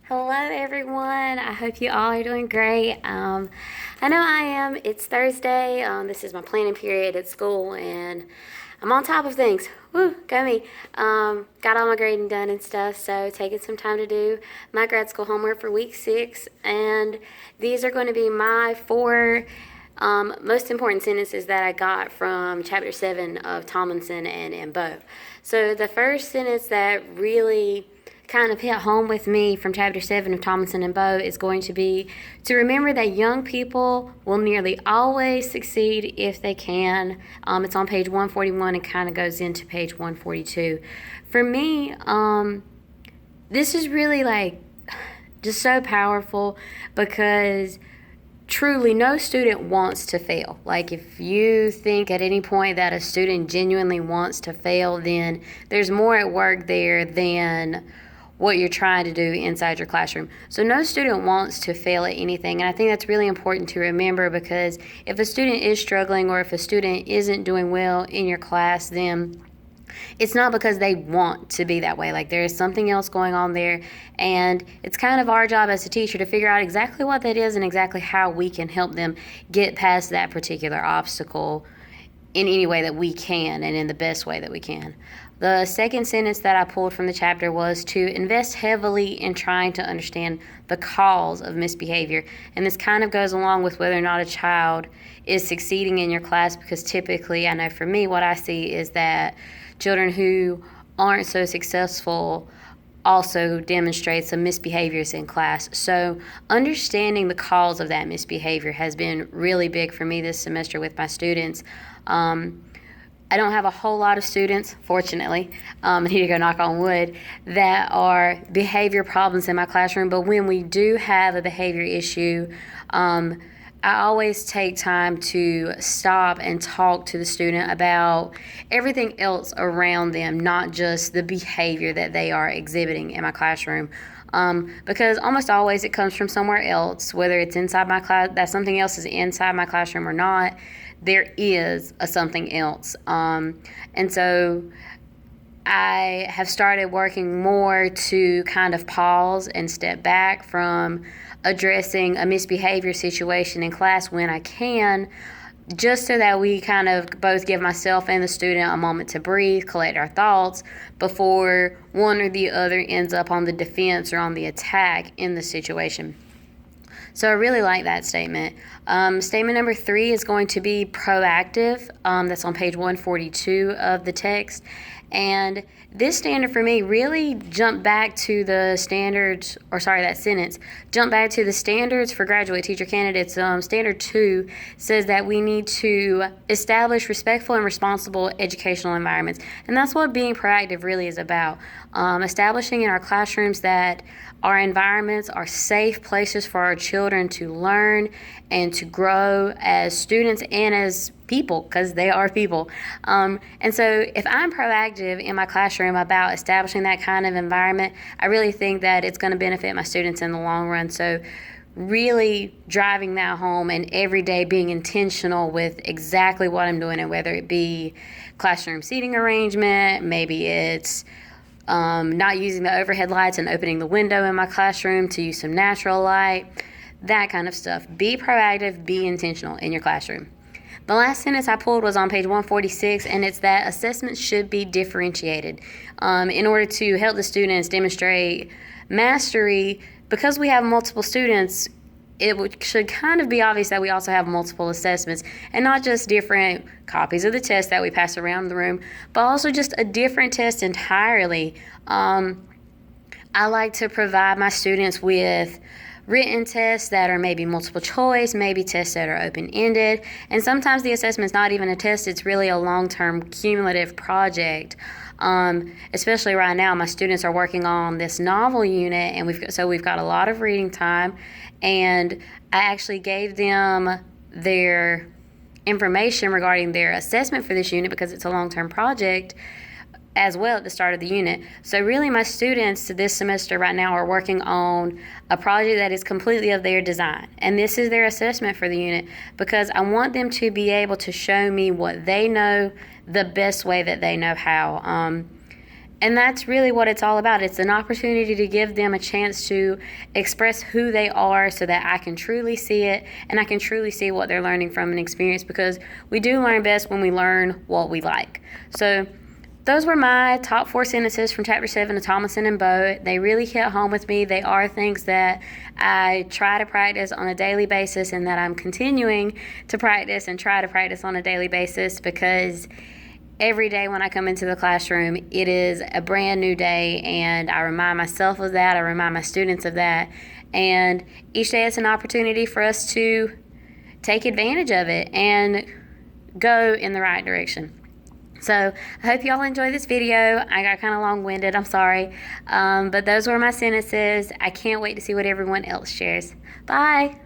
Hello, everyone. I hope you all are doing great. I know I am. It's Thursday. This is my planning period at school, and I'm on top of things. Woo, go me. Got all my grading done and stuff, so taking some time to do my grad school homework for week 6. And these are going to be my 4 most important sentences that I got from chapter 7 of Tomlinson and Bow. So the first sentence that really kind of hit home with me from chapter 7 of Tomlinson and Bow is going to be to remember that young people will nearly always succeed if they can. It's on page 141 and kind of goes into page 142. For me, this is really just so powerful because truly no student wants to fail. Like, if you think at any point that a student genuinely wants to fail, then there's more at work there than what you're trying to do inside your classroom. So no student wants to fail at anything, and I think that's really important to remember, because if a student is struggling or if a student isn't doing well in your class, then it's not because they want to be that way. Like, there is something else going on there, and it's kind of our job as a teacher to figure out exactly what that is and exactly how we can help them get past that particular obstacle in any way that we can and in the best way that we can. The second sentence that I pulled from the chapter was to invest heavily in trying to understand the cause of misbehavior. And this kind of goes along with whether or not a child is succeeding in your class, because typically, I know for me, what I see is that children who aren't so successful also demonstrate some misbehaviors in class. So understanding the cause of that misbehavior has been really big for me this semester with my students. I don't have a whole lot of students, fortunately, I need to go knock on wood, that are behavior problems in my classroom. But when we do have a behavior issue, I always take time to stop and talk to the student about everything else around them, not just the behavior that they are exhibiting in my classroom. Because almost always it comes from somewhere else, whether it's inside my class, that something else is inside my classroom or not, there is a something else. And so I have started working more to kind of pause and step back from addressing a misbehavior situation in class when I can, just so that we kind of both give myself and the student a moment to breathe, collect our thoughts before one or the other ends up on the defense or on the attack in the situation. So I really like that statement. Statement number 3 is going to be proactive. That's on page 142 of the text. And this standard for me really jumped back to the standards, that sentence, jumped back to the standards for graduate teacher candidates. Standard 2 says that we need to establish respectful and responsible educational environments. And that's what being proactive really is about. Establishing in our classrooms that our environments are safe places for our children to learn and to grow as students and as people, because they are people. And so if I'm proactive in my classroom about establishing that kind of environment, I really think that it's going to benefit my students in the long run. So really driving that home and every day being intentional with exactly what I'm doing, and whether it be classroom seating arrangement, maybe it's not using the overhead lights and opening the window in my classroom to use some natural light, that kind of stuff. Be proactive, be intentional in your classroom. The last sentence I pulled was on page 146, and it's that assessments should be differentiated in order to help the students demonstrate mastery. Because we have multiple students, should kind of be obvious that we also have multiple assessments, and not just different copies of the test that we pass around the room, but also just a different test entirely. I like to provide my students with written tests that are maybe multiple choice, maybe tests that are open-ended, and sometimes the assessment's not even a test, it's really a long-term cumulative project. Especially right now, my students are working on this novel unit, and we've got a lot of reading time, and I actually gave them their information regarding their assessment for this unit because it's a long-term project as well at the start of the unit. So really my students this semester right now are working on a project that is completely of their design, and this is their assessment for the unit, because I want them to be able to show me what they know the best way that they know how. And that's really what it's all about. It's an opportunity to give them a chance to express who they are so that I can truly see it and I can truly see what they're learning from an experience, because we do learn best when we learn what we like. So those were my top 4 sentences from Chapter 7 of Thomason and Bow. They really hit home with me. They are things that I try to practice on a daily basis and that I'm continuing to practice and try to practice on a daily basis, because every day when I come into the classroom, it is a brand new day, and I remind myself of that. I remind my students of that. And each day it's an opportunity for us to take advantage of it and go in the right direction. So I hope y'all enjoy this video. I got kind of long-winded, I'm sorry. But those were my sentences. I can't wait to see what everyone else shares. Bye.